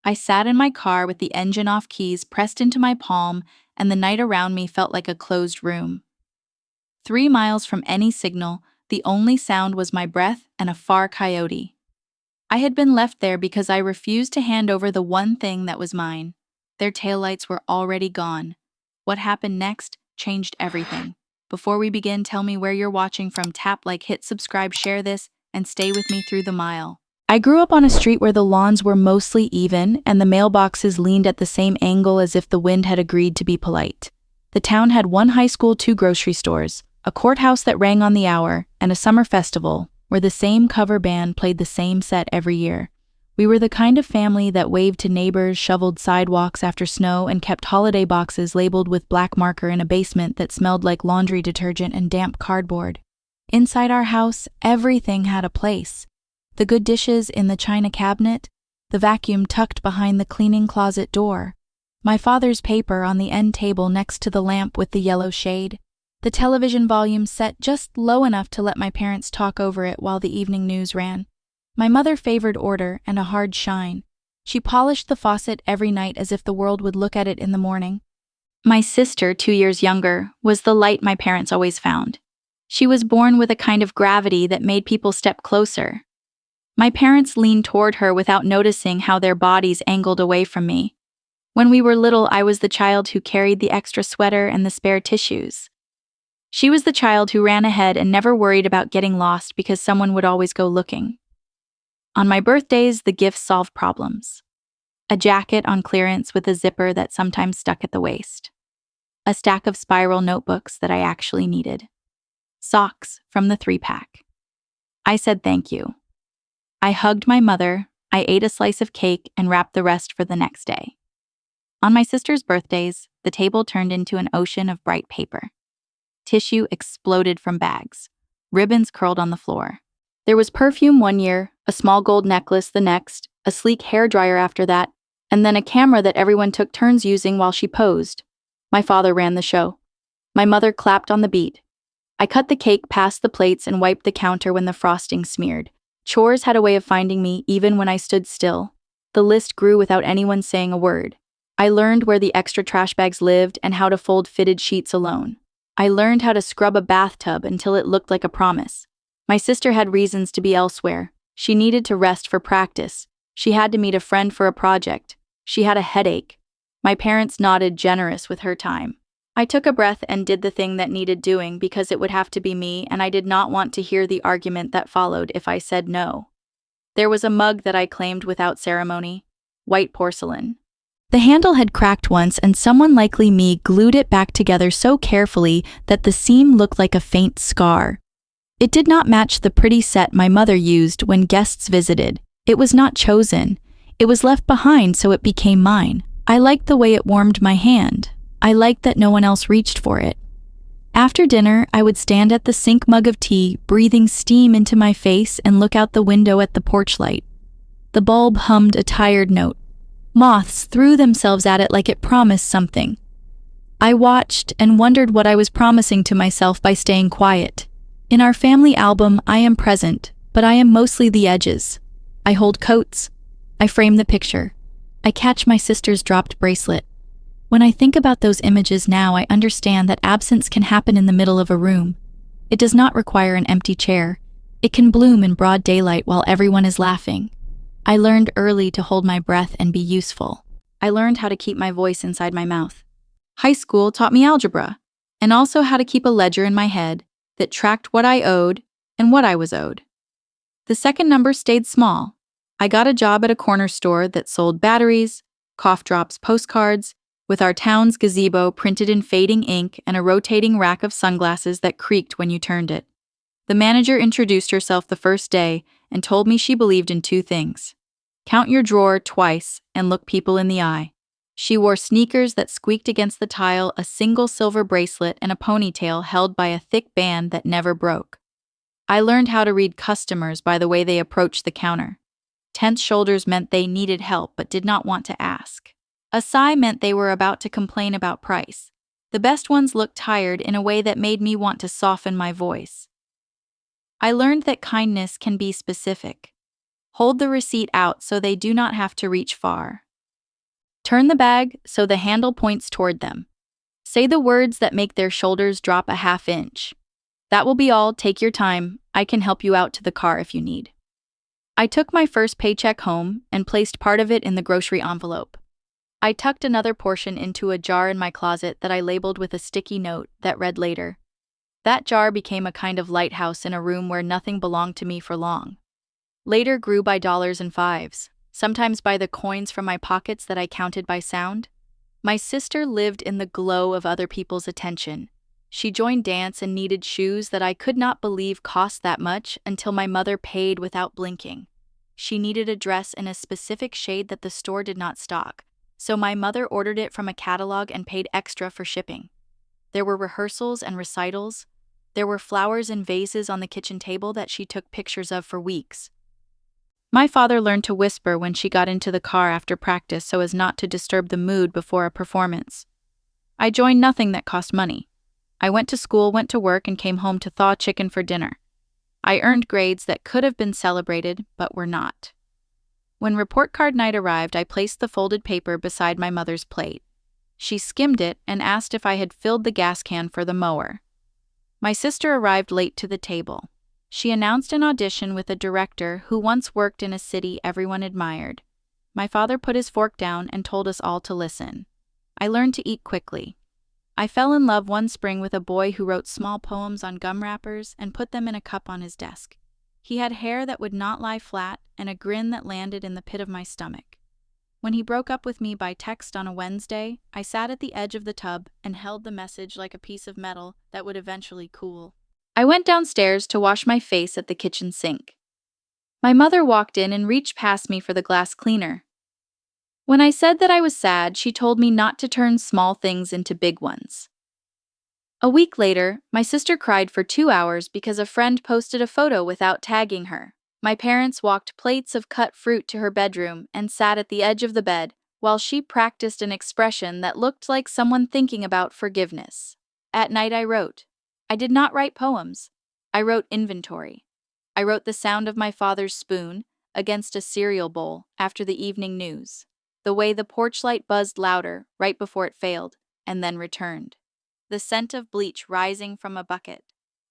I sat in my car with the engine off, keys pressed into my palm, and the night around me felt like a closed room. 3 miles from any signal, the only sound was my breath and a far coyote. I had been left there because I refused to hand over the one thing that was mine. Their taillights were already gone. What happened next changed everything. Before we begin, tell me where you're watching from. Tap like, hit subscribe, share this, and stay with me through the mile. I grew up on a street where the lawns were mostly even and the mailboxes leaned at the same angle as if the wind had agreed to be polite. The town had one high school, 2 grocery stores, a courthouse that rang on the hour, and a summer festival where the same cover band played the same set every year. We were the kind of family that waved to neighbors, shoveled sidewalks after snow, and kept holiday boxes labeled with black marker in a basement that smelled like laundry detergent and damp cardboard. Inside our house, everything had a place. The good dishes in the china cabinet, the vacuum tucked behind the cleaning closet door, my father's paper on the end table next to the lamp with the yellow shade, the television volume set just low enough to let my parents talk over it while the evening news ran. My mother favored order and a hard shine. She polished the faucet every night as if the world would look at it in the morning. My sister, 2 years younger, was the light my parents always found. She was born with a kind of gravity that made people step closer. My parents leaned toward her without noticing how their bodies angled away from me. When we were little, I was the child who carried the extra sweater and the spare tissues. She was the child who ran ahead and never worried about getting lost because someone would always go looking. On my birthdays, the gifts solved problems. A jacket on clearance with a zipper that sometimes stuck at the waist. A stack of spiral notebooks that I actually needed. Socks from the 3-pack. I said thank you. I hugged my mother, I ate a slice of cake and wrapped the rest for the next day. On my sister's birthdays, the table turned into an ocean of bright paper. Tissue exploded from bags. Ribbons curled on the floor. There was perfume one year, a small gold necklace the next, a sleek hairdryer after that, and then a camera that everyone took turns using while she posed. My father ran the show. My mother clapped on the beat. I cut the cake past the plates and wiped the counter when the frosting smeared. Chores had a way of finding me even when I stood still. The list grew without anyone saying a word. I learned where the extra trash bags lived and how to fold fitted sheets alone. I learned how to scrub a bathtub until it looked like a promise. My sister had reasons to be elsewhere. She needed to rest for practice. She had to meet a friend for a project. She had a headache. My parents nodded, generous with her time. I took a breath and did the thing that needed doing because it would have to be me, and I did not want to hear the argument that followed if I said no. There was a mug that I claimed without ceremony. White porcelain. The handle had cracked once, and someone, likely me, glued it back together so carefully that the seam looked like a faint scar. It did not match the pretty set my mother used when guests visited. It was not chosen. It was left behind, so it became mine. I liked the way it warmed my hand. I liked that no one else reached for it. After dinner, I would stand at the sink mug of tea, breathing steam into my face, and look out the window at the porch light. The bulb hummed a tired note. Moths threw themselves at it like it promised something. I watched and wondered what I was promising to myself by staying quiet. In our family album, I am present, but I am mostly the edges. I hold coats. I frame the picture. I catch my sister's dropped bracelet. When I think about those images now, I understand that absence can happen in the middle of a room. It does not require an empty chair. It can bloom in broad daylight while everyone is laughing. I learned early to hold my breath and be useful. I learned how to keep my voice inside my mouth. High school taught me algebra, and also how to keep a ledger in my head that tracked what I owed and what I was owed. The second number stayed small. I got a job at a corner store that sold batteries, cough drops, postcards, with our town's gazebo printed in fading ink and a rotating rack of sunglasses that creaked when you turned it. The manager introduced herself the first day and told me she believed in 2 things. Count your drawer twice and look people in the eye. She wore sneakers that squeaked against the tile, a single silver bracelet, and a ponytail held by a thick band that never broke. I learned how to read customers by the way they approached the counter. Tense shoulders meant they needed help but did not want to ask. A sigh meant they were about to complain about price. The best ones looked tired in a way that made me want to soften my voice. I learned that kindness can be specific. Hold the receipt out so they do not have to reach far. Turn the bag so the handle points toward them. Say the words that make their shoulders drop a half inch. That will be all. Take your time. I can help you out to the car if you need. I took my first paycheck home and placed part of it in the grocery envelope. I tucked another portion into a jar in my closet that I labeled with a sticky note that read later. That jar became a kind of lighthouse in a room where nothing belonged to me for long. Later grew by dollars and fives, sometimes by the coins from my pockets that I counted by sound. My sister lived in the glow of other people's attention. She joined dance and needed shoes that I could not believe cost that much until my mother paid without blinking. She needed a dress in a specific shade that the store did not stock, so my mother ordered it from a catalog and paid extra for shipping. There were rehearsals and recitals. There were flowers and vases on the kitchen table that she took pictures of for weeks. My father learned to whisper when she got into the car after practice so as not to disturb the mood before a performance. I joined nothing that cost money. I went to school, went to work, and came home to thaw chicken for dinner. I earned grades that could have been celebrated, but were not. When report card night arrived, I placed the folded paper beside my mother's plate. She skimmed it and asked if I had filled the gas can for the mower. My sister arrived late to the table. She announced an audition with a director who once worked in a city everyone admired. My father put his fork down and told us all to listen. I learned to eat quickly. I fell in love one spring with a boy who wrote small poems on gum wrappers and put them in a cup on his desk. He had hair that would not lie flat and a grin that landed in the pit of my stomach. When he broke up with me by text on a Wednesday, I sat at the edge of the tub and held the message like a piece of metal that would eventually cool. I went downstairs to wash my face at the kitchen sink. My mother walked in and reached past me for the glass cleaner. When I said that I was sad, she told me not to turn small things into big ones. A week later, my sister cried for 2 hours because a friend posted a photo without tagging her. My parents walked plates of cut fruit to her bedroom and sat at the edge of the bed while she practiced an expression that looked like someone thinking about forgiveness. At night I wrote. I did not write poems. I wrote inventory. I wrote the sound of my father's spoon against a cereal bowl after the evening news, the way the porch light buzzed louder right before it failed and then returned, the scent of bleach rising from a bucket,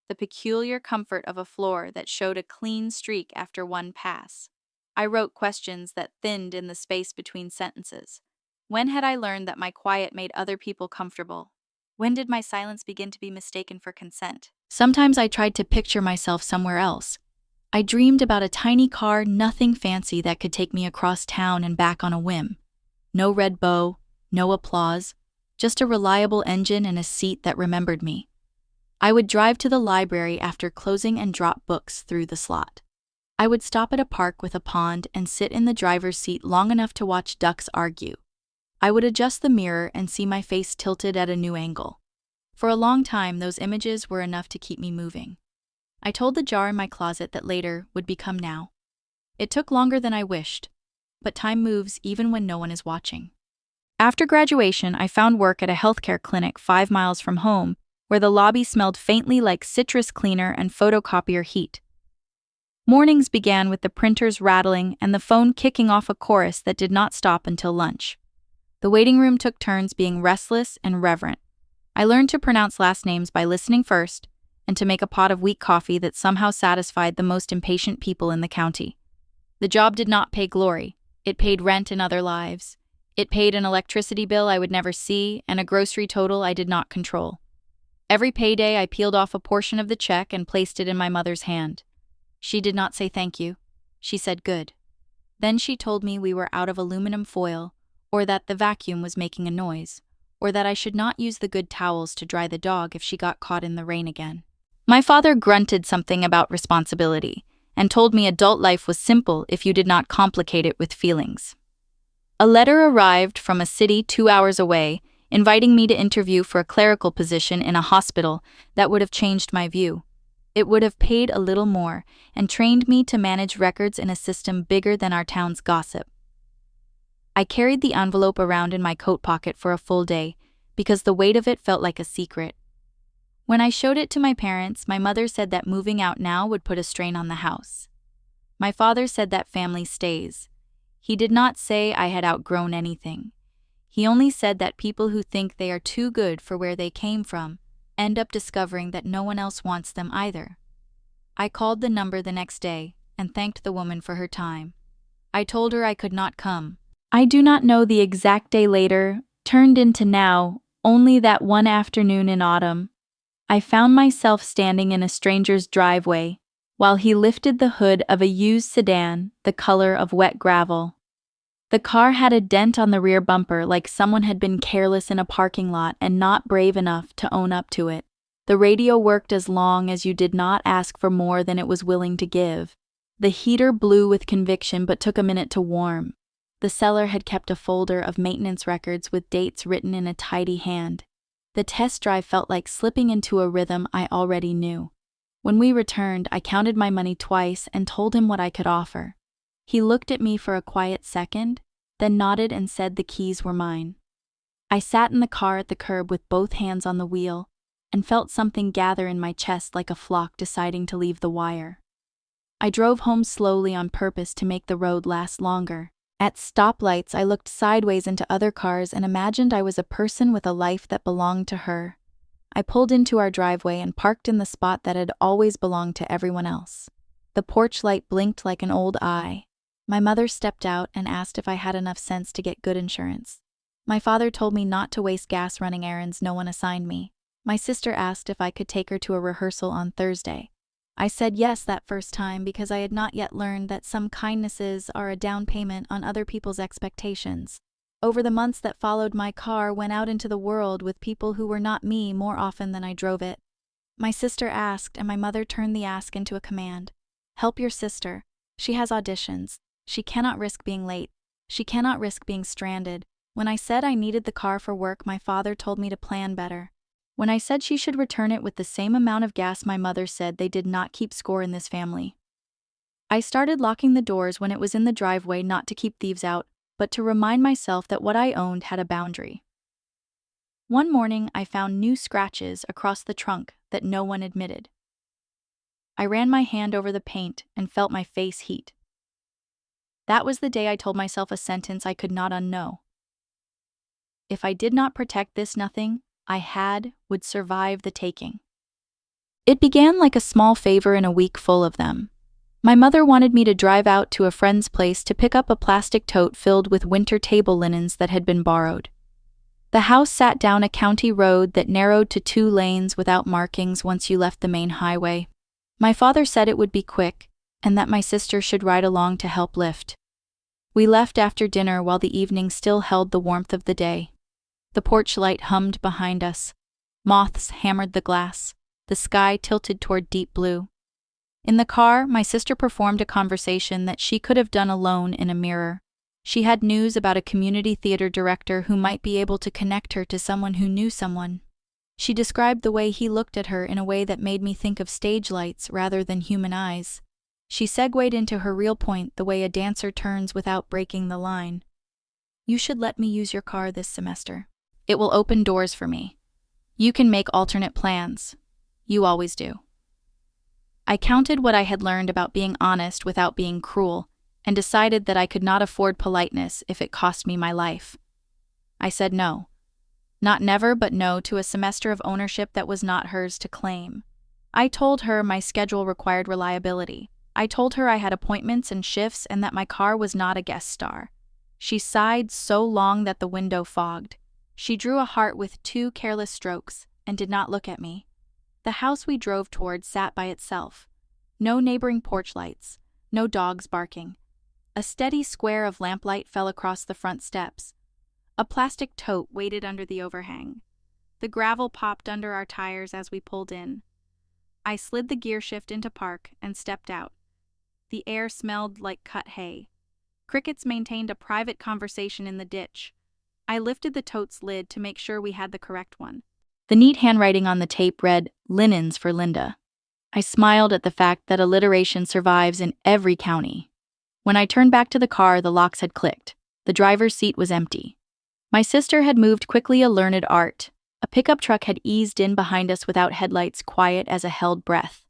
the peculiar comfort of a floor that showed a clean streak after one pass. I wrote questions that thinned in the space between sentences. When had I learned that my quiet made other people comfortable? When did my silence begin to be mistaken for consent? Sometimes I tried to picture myself somewhere else. I dreamed about a tiny car, nothing fancy, that could take me across town and back on a whim. No red bow, no applause, just a reliable engine and a seat that remembered me. I would drive to the library after closing and drop books through the slot. I would stop at a park with a pond and sit in the driver's seat long enough to watch ducks argue. I would adjust the mirror and see my face tilted at a new angle. For a long time, those images were enough to keep me moving. I told the jar in my closet that later would become now. It took longer than I wished, but time moves even when no one is watching. After graduation, I found work at a healthcare clinic 5 miles from home, where the lobby smelled faintly like citrus cleaner and photocopier heat. Mornings began with the printers rattling and the phone kicking off a chorus that did not stop until lunch. The waiting room took turns being restless and reverent. I learned to pronounce last names by listening first, and to make a pot of weak coffee that somehow satisfied the most impatient people in the county. The job did not pay glory. It paid rent in other lives. It paid an electricity bill I would never see and a grocery total I did not control. Every payday I peeled off a portion of the check and placed it in my mother's hand. She did not say thank you. She said good. Then she told me we were out of aluminum foil, or that the vacuum was making a noise, or that I should not use the good towels to dry the dog if she got caught in the rain again. My father grunted something about responsibility and told me adult life was simple if you did not complicate it with feelings. A letter arrived from a city 2 hours away, inviting me to interview for a clerical position in a hospital that would have changed my view. It would have paid a little more and trained me to manage records in a system bigger than our town's gossip. I carried the envelope around in my coat pocket for a full day because the weight of it felt like a secret. When I showed it to my parents, my mother said that moving out now would put a strain on the house. My father said that family stays. He did not say I had outgrown anything. He only said that people who think they are too good for where they came from end up discovering that no one else wants them either. I called the number the next day and thanked the woman for her time. I told her I could not come. I do not know the exact day later, turned into now, only that one afternoon in autumn. I found myself standing in a stranger's driveway while he lifted the hood of a used sedan, the color of wet gravel. The car had a dent on the rear bumper, like someone had been careless in a parking lot and not brave enough to own up to it. The radio worked as long as you did not ask for more than it was willing to give. The heater blew with conviction but took a minute to warm. The seller had kept a folder of maintenance records with dates written in a tidy hand. The test drive felt like slipping into a rhythm I already knew. When we returned, I counted my money twice and told him what I could offer. He looked at me for a quiet second, then nodded and said the keys were mine. I sat in the car at the curb with both hands on the wheel and felt something gather in my chest like a flock deciding to leave the wire. I drove home slowly on purpose to make the road last longer. At stoplights, I looked sideways into other cars and imagined I was a person with a life that belonged to her. I pulled into our driveway and parked in the spot that had always belonged to everyone else. The porch light blinked like an old eye. My mother stepped out and asked if I had enough sense to get good insurance. My father told me not to waste gas running errands no one assigned me. My sister asked if I could take her to a rehearsal on Thursday. I said yes that first time because I had not yet learned that some kindnesses are a down payment on other people's expectations. Over the months that followed, my car went out into the world with people who were not me more often than I drove it. My sister asked, and my mother turned the ask into a command. Help your sister. She has auditions. She cannot risk being late. She cannot risk being stranded. When I said I needed the car for work, my father told me to plan better. When I said she should return it with the same amount of gas, my mother said they did not keep score in this family. I started locking the doors when it was in the driveway, not to keep thieves out, but to remind myself that what I owned had a boundary. One morning, I found new scratches across the trunk that no one admitted. I ran my hand over the paint and felt my face heat. That was the day I told myself a sentence I could not unknow. If I did not protect this nothing I would survive the taking. It began like a small favor in a week full of them. My mother wanted me to drive out to a friend's place to pick up a plastic tote filled with winter table linens that had been borrowed. The house sat down a county road that narrowed to 2 lanes without markings once you left the main highway. My father said it would be quick, and that my sister should ride along to help lift. We left after dinner while the evening still held the warmth of the day. The porch light hummed behind us. Moths hammered the glass. The sky tilted toward deep blue. In the car, my sister performed a conversation that she could have done alone in a mirror. She had news about a community theater director who might be able to connect her to someone who knew someone. She described the way he looked at her in a way that made me think of stage lights rather than human eyes. She segued into her real point the way a dancer turns without breaking the line. You should let me use your car this semester. It will open doors for me. You can make alternate plans. You always do. I counted what I had learned about being honest without being cruel, and decided that I could not afford politeness if it cost me my life. I said no. Not never, but no to a semester of ownership that was not hers to claim. I told her my schedule required reliability. I told her I had appointments and shifts and that my car was not a guest star. She sighed so long that the window fogged. She drew a heart with 2 careless strokes and did not look at me. The house we drove toward sat by itself. No neighboring porch lights, no dogs barking. A steady square of lamplight fell across the front steps. A plastic tote waited under the overhang. The gravel popped under our tires as we pulled in. I slid the gear shift into park and stepped out. The air smelled like cut hay. Crickets maintained a private conversation in the ditch. I lifted the tote's lid to make sure we had the correct one. The neat handwriting on the tape read, "Linens for Linda." I smiled at the fact that alliteration survives in every county. When I turned back to the car, the locks had clicked. The driver's seat was empty. My sister had moved quickly, a learned art. A pickup truck had eased in behind us without headlights, quiet as a held breath.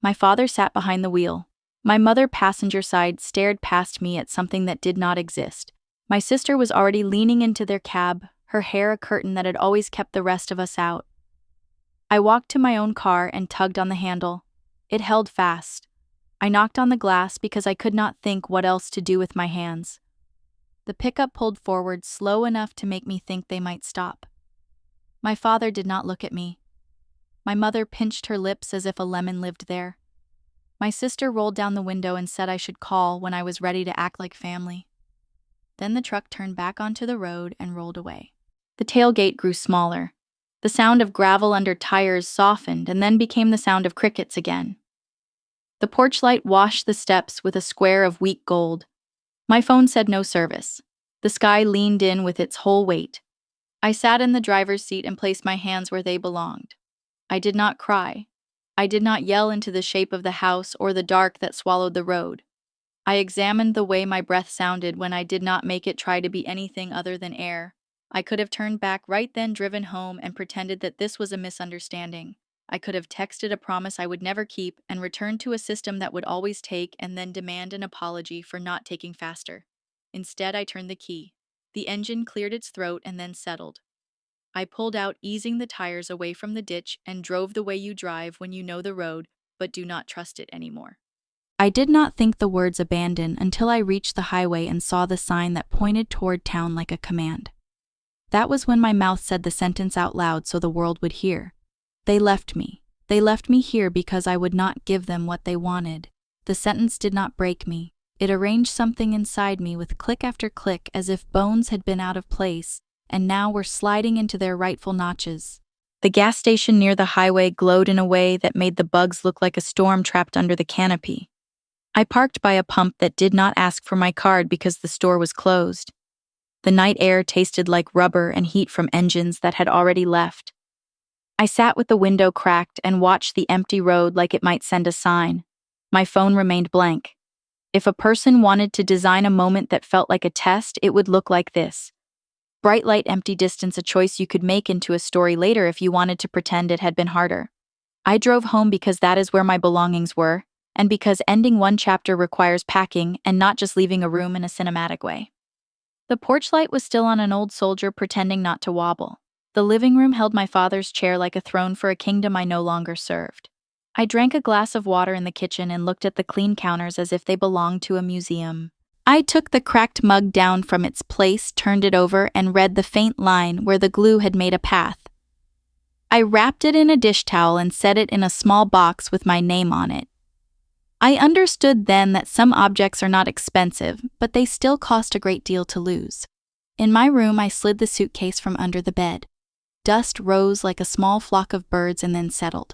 My father sat behind the wheel. My mother, passenger side, stared past me at something that did not exist. My sister was already leaning into their cab, her hair a curtain that had always kept the rest of us out. I walked to my own car and tugged on the handle. It held fast. I knocked on the glass because I could not think what else to do with my hands. The pickup pulled forward slow enough to make me think they might stop. My father did not look at me. My mother pinched her lips as if a lemon lived there. My sister rolled down the window and said I should call when I was ready to act like family. Then the truck turned back onto the road and rolled away. The tailgate grew smaller. The sound of gravel under tires softened and then became the sound of crickets again. The porch light washed the steps with a square of weak gold. My phone said no service. The sky leaned in with its whole weight. I sat in the driver's seat and placed my hands where they belonged. I did not cry. I did not yell into the shape of the house or the dark that swallowed the road. I examined the way my breath sounded when I did not make it try to be anything other than air. I could have turned back right then, driven home, and pretended that this was a misunderstanding. I could have texted a promise I would never keep and returned to a system that would always take and then demand an apology for not taking faster. Instead, I turned the key. The engine cleared its throat and then settled. I pulled out, easing the tires away from the ditch, and drove the way you drive when you know the road, but do not trust it anymore. I did not think the words abandon until I reached the highway and saw the sign that pointed toward town like a command. That was when my mouth said the sentence out loud so the world would hear. They left me. They left me here because I would not give them what they wanted. The sentence did not break me. It arranged something inside me with click after click as if bones had been out of place and now were sliding into their rightful notches. The gas station near the highway glowed in a way that made the bugs look like a storm trapped under the canopy. I parked by a pump that did not ask for my card because the store was closed. The night air tasted like rubber and heat from engines that had already left. I sat with the window cracked and watched the empty road like it might send a sign. My phone remained blank. If a person wanted to design a moment that felt like a test, it would look like this. Bright light, empty distance, a choice you could make into a story later if you wanted to pretend it had been harder. I drove home because that is where my belongings were, and because ending one chapter requires packing and not just leaving a room in a cinematic way. The porch light was still on an old soldier pretending not to wobble. The living room held my father's chair like a throne for a kingdom I no longer served. I drank a glass of water in the kitchen and looked at the clean counters as if they belonged to a museum. I took the cracked mug down from its place, turned it over, and read the faint line where the glue had made a path. I wrapped it in a dish towel and set it in a small box with my name on it. I understood then that some objects are not expensive, but they still cost a great deal to lose. In my room, I slid the suitcase from under the bed. Dust rose like a small flock of birds and then settled.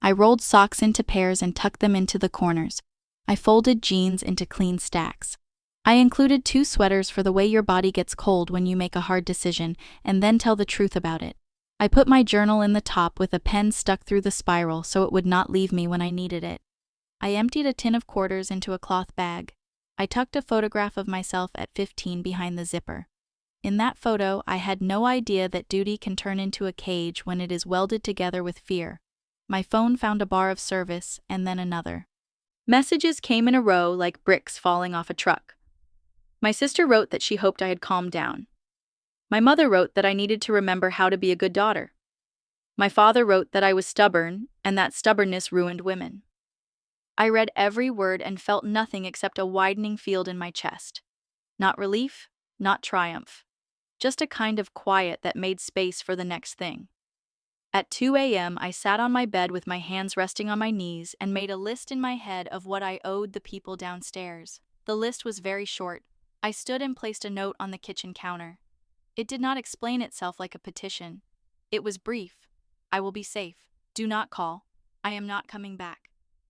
I rolled socks into pairs and tucked them into the corners. I folded jeans into clean stacks. I included 2 sweaters for the way your body gets cold when you make a hard decision, and then tell the truth about it. I put my journal in the top with a pen stuck through the spiral so it would not leave me when I needed it. I emptied a tin of quarters into a cloth bag. I tucked a photograph of myself at 15 behind the zipper. In that photo, I had no idea that duty can turn into a cage when it is welded together with fear. My phone found a bar of service, and then another. Messages came in a row like bricks falling off a truck. My sister wrote that she hoped I had calmed down. My mother wrote that I needed to remember how to be a good daughter. My father wrote that I was stubborn, and that stubbornness ruined women. I read every word and felt nothing except a widening field in my chest. Not relief, not triumph. Just a kind of quiet that made space for the next thing. At 2 a.m., I sat on my bed with my hands resting on my knees and made a list in my head of what I owed the people downstairs. The list was very short. I stood and placed a note on the kitchen counter. It did not explain itself like a petition. It was brief. I will be safe. Do not call. I am not coming back.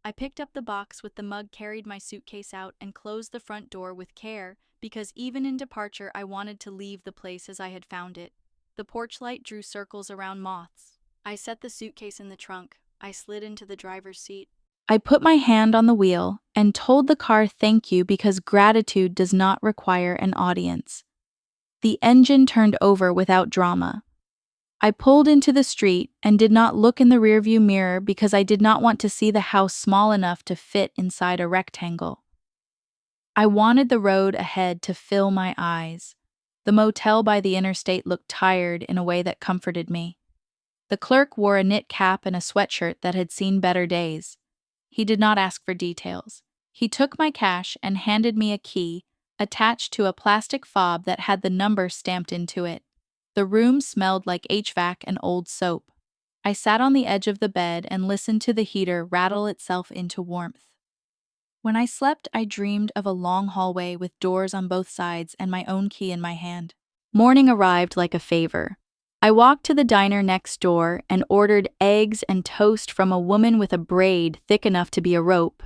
I picked up the box with the mug, carried my suitcase out, and closed the front door with care because even in departure I wanted to leave the place as I had found it. The porch light drew circles around moths. I set the suitcase in the trunk. I slid into the driver's seat. I put my hand on the wheel and told the car thank you because gratitude does not require an audience. The engine turned over without drama. I pulled into the street and did not look in the rearview mirror because I did not want to see the house small enough to fit inside a rectangle. I wanted the road ahead to fill my eyes. The motel by the interstate looked tired in a way that comforted me. The clerk wore a knit cap and a sweatshirt that had seen better days. He did not ask for details. He took my cash and handed me a key attached to a plastic fob that had the number stamped into it. The room smelled like HVAC and old soap. I sat on the edge of the bed and listened to the heater rattle itself into warmth. When I slept, I dreamed of a long hallway with doors on both sides and my own key in my hand. Morning arrived like a favor. I walked to the diner next door and ordered eggs and toast from a woman with a braid thick enough to be a rope.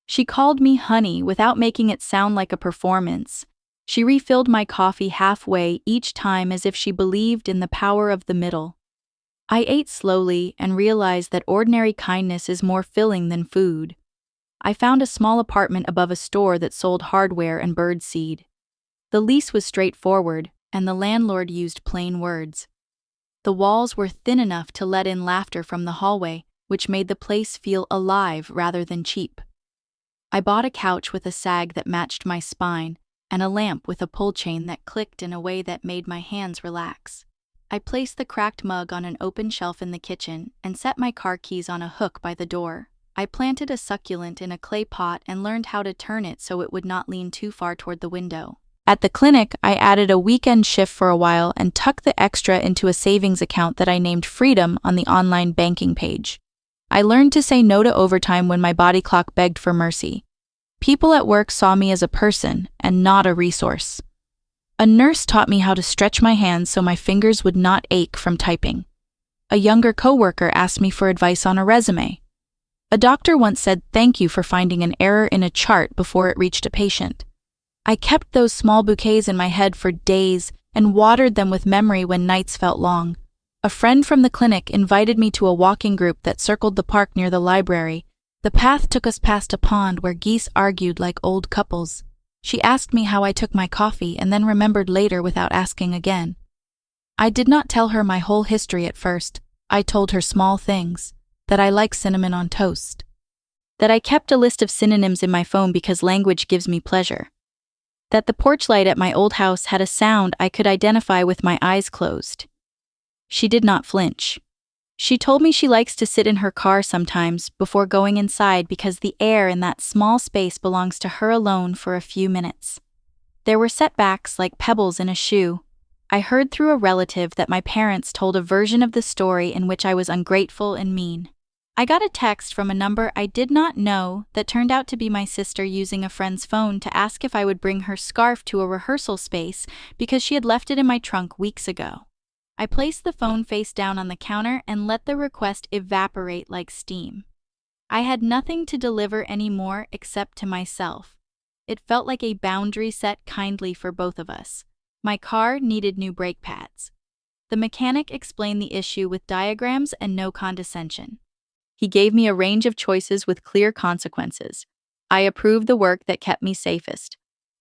She called me honey without making it sound like a performance. She refilled my coffee halfway each time as if she believed in the power of the middle. I ate slowly and realized that ordinary kindness is more filling than food. I found a small apartment above a store that sold hardware and bird seed. The lease was straightforward, and the landlord used plain words. The walls were thin enough to let in laughter from the hallway, which made the place feel alive rather than cheap. I bought a couch with a sag that matched my spine, and a lamp with a pull chain that clicked in a way that made my hands relax. I placed the cracked mug on an open shelf in the kitchen and set my car keys on a hook by the door. I planted a succulent in a clay pot and learned how to turn it so it would not lean too far toward the window. At the clinic, I added a weekend shift for a while and tucked the extra into a savings account that I named Freedom on the online banking page. I learned to say no to overtime when my body clock begged for mercy. People at work saw me as a person and not a resource. A nurse taught me how to stretch my hands so my fingers would not ache from typing. A younger coworker asked me for advice on a resume. A doctor once said thank you for finding an error in a chart before it reached a patient. I kept those small bouquets in my head for days and watered them with memory when nights felt long. A friend from the clinic invited me to a walking group that circled the park near the library. The path took us past a pond where geese argued like old couples. She asked me how I took my coffee and then remembered later without asking again. I did not tell her my whole history at first. I told her small things. That I like cinnamon on toast. That I kept a list of synonyms in my phone because language gives me pleasure. That the porch light at my old house had a sound I could identify with my eyes closed. She did not flinch. She told me she likes to sit in her car sometimes before going inside because the air in that small space belongs to her alone for a few minutes. There were setbacks like pebbles in a shoe. I heard through a relative that my parents told a version of the story in which I was ungrateful and mean. I got a text from a number I did not know that turned out to be my sister using a friend's phone to ask if I would bring her scarf to a rehearsal space because she had left it in my trunk weeks ago. I placed the phone face down on the counter and let the request evaporate like steam. I had nothing to deliver anymore except to myself. It felt like a boundary set kindly for both of us. My car needed new brake pads. The mechanic explained the issue with diagrams and no condescension. He gave me a range of choices with clear consequences. I approved the work that kept me safest.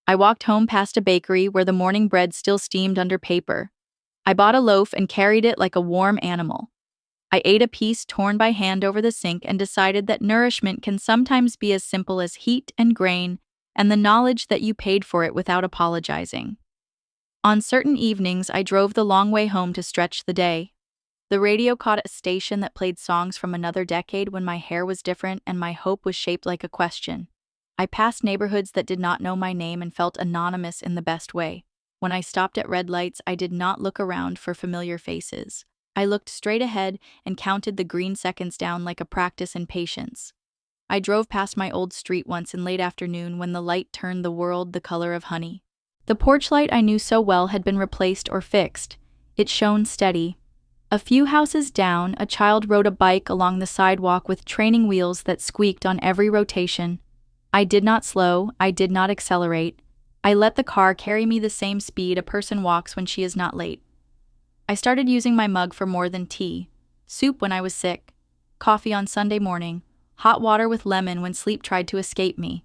I walked home past a bakery where the morning bread still steamed under paper. I bought a loaf and carried it like a warm animal. I ate a piece torn by hand over the sink and decided that nourishment can sometimes be as simple as heat and grain and the knowledge that you paid for it without apologizing. On certain evenings, I drove the long way home to stretch the day. The radio caught a station that played songs from another decade when my hair was different and my hope was shaped like a question. I passed neighborhoods that did not know my name and felt anonymous in the best way. When I stopped at red lights, I did not look around for familiar faces. I looked straight ahead and counted the green seconds down like a practice in patience. I drove past my old street once in late afternoon when the light turned the world the color of honey. The porch light I knew so well had been replaced or fixed. It shone steady. A few houses down, a child rode a bike along the sidewalk with training wheels that squeaked on every rotation. I did not slow, I did not accelerate. I let the car carry me the same speed a person walks when she is not late. I started using my mug for more than tea. Soup when I was sick. Coffee on Sunday morning. Hot water with lemon when sleep tried to escape me.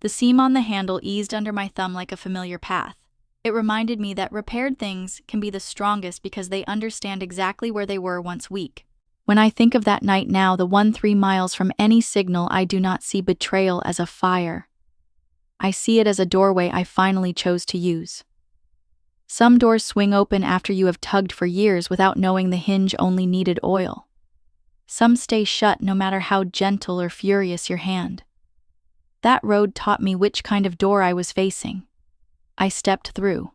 The seam on the handle eased under my thumb like a familiar path. It reminded me that repaired things can be the strongest because they understand exactly where they were once weak. When I think of that night now, the 3 miles from any signal, I do not see betrayal as a fire. I see it as a doorway I finally chose to use. Some doors swing open after you have tugged for years without knowing the hinge only needed oil. Some stay shut no matter how gentle or furious your hand. That road taught me which kind of door I was facing. I stepped through.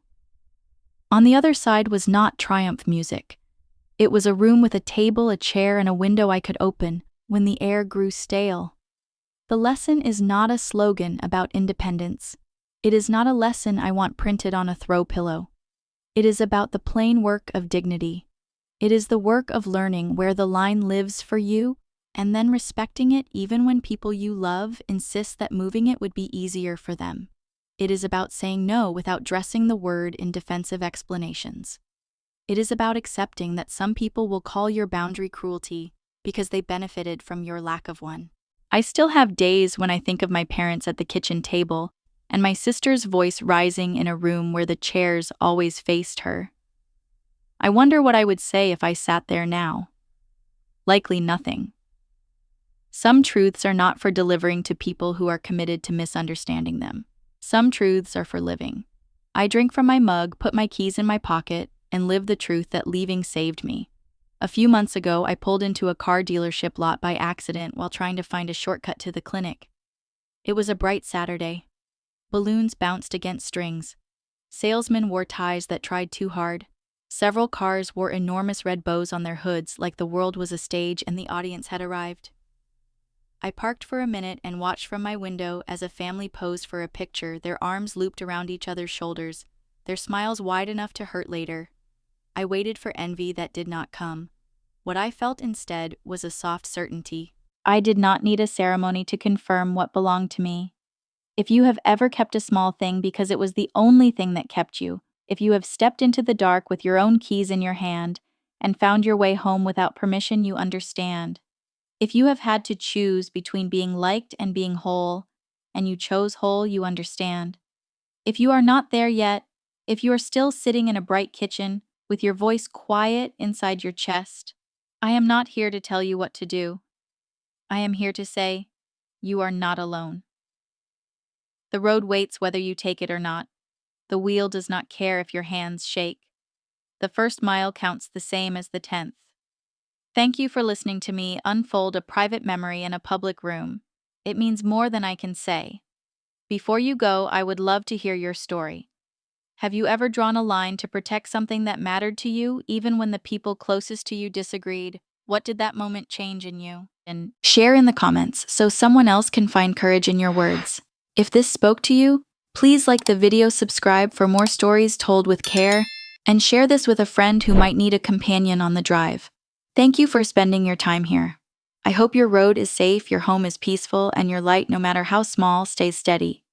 On the other side was not triumph music. It was a room with a table, a chair, and a window I could open when the air grew stale. The lesson is not a slogan about independence. It is not a lesson I want printed on a throw pillow. It is about the plain work of dignity. It is the work of learning where the line lives for you, and then respecting it even when people you love insist that moving it would be easier for them. It is about saying no without dressing the word in defensive explanations. It is about accepting that some people will call your boundary cruelty because they benefited from your lack of one. I still have days when I think of my parents at the kitchen table and my sister's voice rising in a room where the chairs always faced her. I wonder what I would say if I sat there now. Likely nothing. Some truths are not for delivering to people who are committed to misunderstanding them. Some truths are for living. I drink from my mug, put my keys in my pocket, and live the truth that leaving saved me. A few months ago, I pulled into a car dealership lot by accident while trying to find a shortcut to the clinic. It was a bright Saturday. Balloons bounced against strings. Salesmen wore ties that tried too hard. Several cars wore enormous red bows on their hoods like the world was a stage and the audience had arrived. I parked for a minute and watched from my window as a family posed for a picture, their arms looped around each other's shoulders, their smiles wide enough to hurt later. I waited for envy that did not come. What I felt instead was a soft certainty. I did not need a ceremony to confirm what belonged to me. If you have ever kept a small thing because it was the only thing that kept you, if you have stepped into the dark with your own keys in your hand and found your way home without permission, you understand. If you have had to choose between being liked and being whole, and you chose whole, you understand. If you are not there yet, if you are still sitting in a bright kitchen with your voice quiet inside your chest, I am not here to tell you what to do. I am here to say, you are not alone. The road waits whether you take it or not. The wheel does not care if your hands shake. The first mile counts the same as the 10th. Thank you for listening to me unfold a private memory in a public room. It means more than I can say. Before you go, I would love to hear your story. Have you ever drawn a line to protect something that mattered to you, even when the people closest to you disagreed? What did that moment change in you? And share in the comments so someone else can find courage in your words. If this spoke to you, please like the video, subscribe for more stories told with care, and share this with a friend who might need a companion on the drive. Thank you for spending your time here. I hope your road is safe, your home is peaceful, and your light, no matter how small, stays steady.